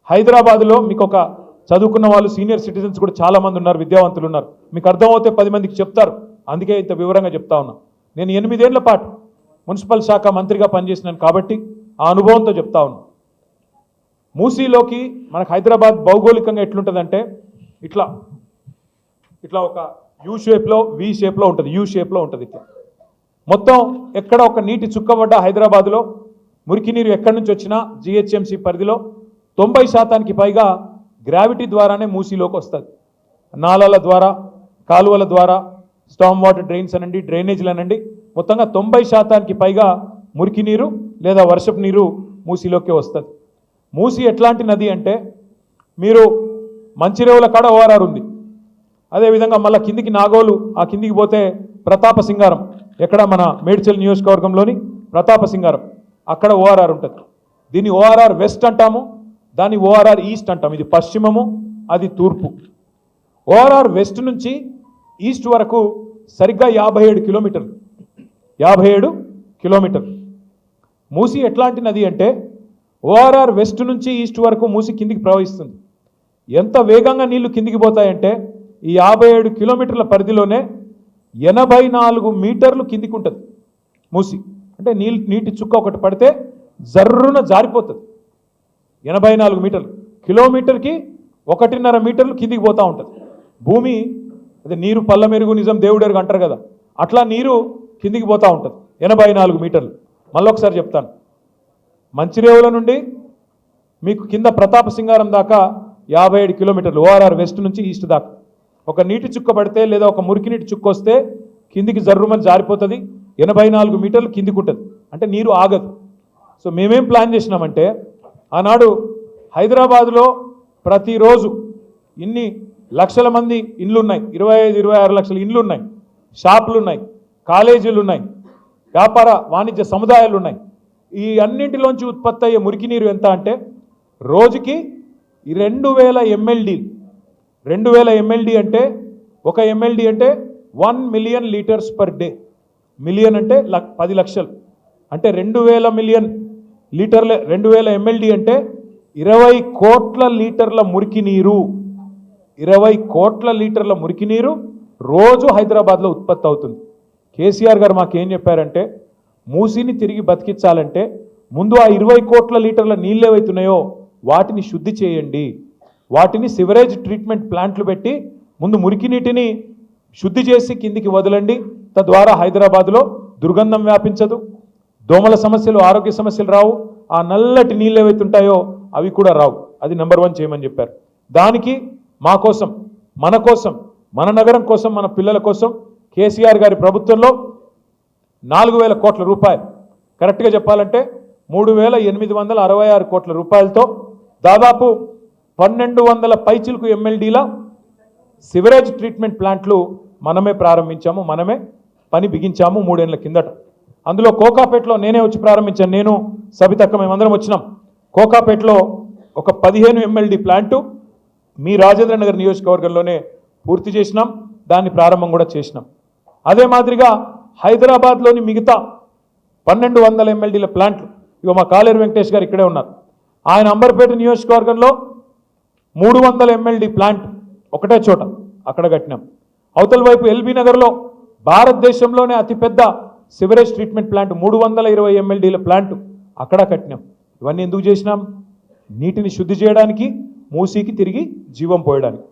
హైదరాబాద్లో మీకు ఒక చదువుకున్న వాళ్ళు సీనియర్ సిటిజన్స్ కూడా చాలామంది ఉన్నారు, విద్యావంతులు ఉన్నారు. మీకు అర్థమవుతే 10 మందికి చెప్తారు, అందుకే ఇంత వివరంగా చెప్తా ఉన్నా. నేను 8 ఏళ్ల పాటు మున్సిపల్ శాఖ మంత్రిగా పనిచేసినాను కాబట్టి ఆ అనుభవంతో చెప్తా ఉన్నా. మూసీలోకి మనకు హైదరాబాద్ భౌగోళికంగా ఎట్లుంటుందంటే ఇట్లా ఇట్లా ఒక యూ షేప్లో వి షేప్లో ఉంటుంది, యూ షేప్లో ఉంటుంది. ఇట్లా మొత్తం ఎక్కడ ఒక నీటి చుక్కబడ్డ హైదరాబాద్లో మురికి నీరు ఎక్కడి నుంచి వచ్చినా జిహెచ్ఎంసీ పరిధిలో 90% పైగా గ్రావిటీ ద్వారానే మూసీలోకి వస్తుంది. నాలాల ద్వారా, కాలువల ద్వారా, స్టామ్ వాటర్ డ్రైన్స్ అనండి, డ్రైనేజీలు అనండి, మొత్తంగా 90% పైగా మురికి నీరు లేదా వర్షపు నీరు మూసీలోకి వస్తుంది. మూసీ ఎట్లాంటి నది అంటే మీరు మంచిరేవుల కాడ ఓఆర్ఆర్ ఉంది, అదేవిధంగా మళ్ళీ కిందికి నాగోలు, ఆ కిందికి పోతే ప్రతాప సింగారం, ఎక్కడ మన మేడ్చల్ నియోజకవర్గంలోని ప్రతాప సింగారం, అక్కడ ఓఆర్ఆర్ ఉంటుంది. దీన్ని ఓఆర్ఆర్ వెస్ట్ అంటాము, దాన్ని ఓఆర్ఆర్ ఈస్ట్ అంటాం. ఇది పశ్చిమము, అది తూర్పు. ఓఆర్ఆర్ వెస్ట్ నుంచి ఈస్ట్ వరకు సరిగ్గా 57 కిలోమీటర్లు. 57 కిలోమీటర్లు. మూసీ ఎట్లాంటి నది అంటే ఓఆర్ఆర్ వెస్ట్ నుంచి ఈస్ట్ వరకు మూసీ కిందికి ప్రవహిస్తుంది. ఎంత వేగంగా నీళ్లు కిందికి పోతాయంటే ఈ 57 కిలోమీటర్ల పరిధిలోనే 84 మీటర్లు కిందికి ఉంటుంది మూసీ. అంటే నీటి చుక్క ఒకటి పడితే జర్రున జారిపోతుంది. 84 మీటర్లు, కిలోమీటర్కి 1.5 మీటర్లు కిందికి పోతూ ఉంటుంది భూమి. అదే నీరు పల్ల మెరుగు నిజం దేవుడెరుగు అంటారు కదా, అట్లా నీరు కిందికి పోతూ ఉంటుంది 84 మీటర్లు. మళ్ళొకసారి చెప్తాను, మంచిరేవుల నుండి మీకు కింద ప్రతాప సింగారం దాకా 57 కిలోమీటర్లు ఓఆర్ఆర్ వెస్ట్ నుంచి ఈస్ట్ దాకా. ఒక నీటి చుక్క పడితే లేదా ఒక మురికి నీటి చుక్క వస్తే కిందికి జర్రుమని జారిపోతుంది. 84 మీటర్లు కిందికి ఉంటుంది, అంటే నీరు ఆగదు. సో మేమేం ప్లాన్ చేసినామంటే ఆనాడు హైదరాబాద్లో ప్రతిరోజు ఇన్ని లక్షల మంది ఇండ్లు ఉన్నాయి, 25-26 లక్షల ఇండ్లు ఉన్నాయి, షాపులు ఉన్నాయి, కాలేజీలు ఉన్నాయి, వ్యాపార వాణిజ్య సముదాయాలు ఉన్నాయి. ఈ అన్నింటిలోంచి ఉత్పత్తి అయ్యే మురికి నీరు ఎంత అంటే రోజుకి 2000 MLD. 2000 MLD అంటే ఒక MLD అంటే 1 million litres per day. Million అంటే 10 లక్షలు, అంటే 2000 మిలియన్ లీటర్ల 2000 MLD అంటే 20 కోట్ల లీటర్ల మురికి నీరు. 20 కోట్ల లీటర్ల మురికి నీరు రోజు హైదరాబాద్లో ఉత్పత్తి అవుతుంది. కేసీఆర్ గారు మాకేం చెప్పారంటే మూసీని తిరిగి బతికించాలంటే ముందు ఆ 20 కోట్ల లీటర్ల నీళ్ళు ఏవైతున్నాయో వాటిని శుద్ధి చేయండి, వాటిని సివరేజ్ ట్రీట్మెంట్ ప్లాంట్లు పెట్టి ముందు మురికి నీటిని శుద్ధి చేసి కిందికి వదలండి. తద్వారా హైదరాబాద్లో దుర్గంధం వ్యాపించదు, దోమల సమస్యలు, ఆరోగ్య సమస్యలు రావు, ఆ నల్లటి నీళ్ళు ఏవైతుంటాయో అవి కూడా రావు. అది నెంబర్ 1 చేయమని చెప్పారు. దానికి మా కోసం, మన కోసం, మన నగరం కోసం, మన పిల్లల కోసం కేసీఆర్ గారి ప్రభుత్వంలో 4000 కోట్ల రూపాయలు, కరెక్ట్గా చెప్పాలంటే 3866 కోట్ల రూపాయలతో దాదాపు 1200 పైచిలకు MLDల సివరేజ్ ట్రీట్మెంట్ ప్లాంట్లు మనమే ప్రారంభించాము, మనమే పని బిగించాము 3 ఏళ్ల కిందట. అందులో కోకాపేటలో నేనే వచ్చి ప్రారంభించాను, నేను సబితక్క మేమందరం వచ్చినాం. కోకాపేటలో ఒక 15 MLD ప్లాంటు మీ రాజేంద్ర నగర్ నియోజకవర్గంలోనే పూర్తి చేసినాం, దాన్ని ప్రారంభం కూడా చేసినాం. అదే మాదిరిగా హైదరాబాద్లోని మిగతా 1200 MLDల ప్లాంట్లు, ఇక మా కాలేరు వెంకటేష్ గారు ఇక్కడే ఉన్నారు, ఆయన అంబర్పేట నియోజకవర్గంలో 300 MLD ప్లాంట్ ఒకటే చోట అక్కడ కట్టినాం. అవతల వైపు ఎల్బీ నగర్లో భారతదేశంలోనే అతిపెద్ద సివరేజ్ ట్రీట్మెంట్ ప్లాంట్ 320 MLDల ప్లాంట్ అక్కడ కట్టినాం. ఇవన్నీ ఎందుకు చేసినాం? నీటిని శుద్ధి చేయడానికి, మూసీకి తిరిగి జీవం పోయడానికి.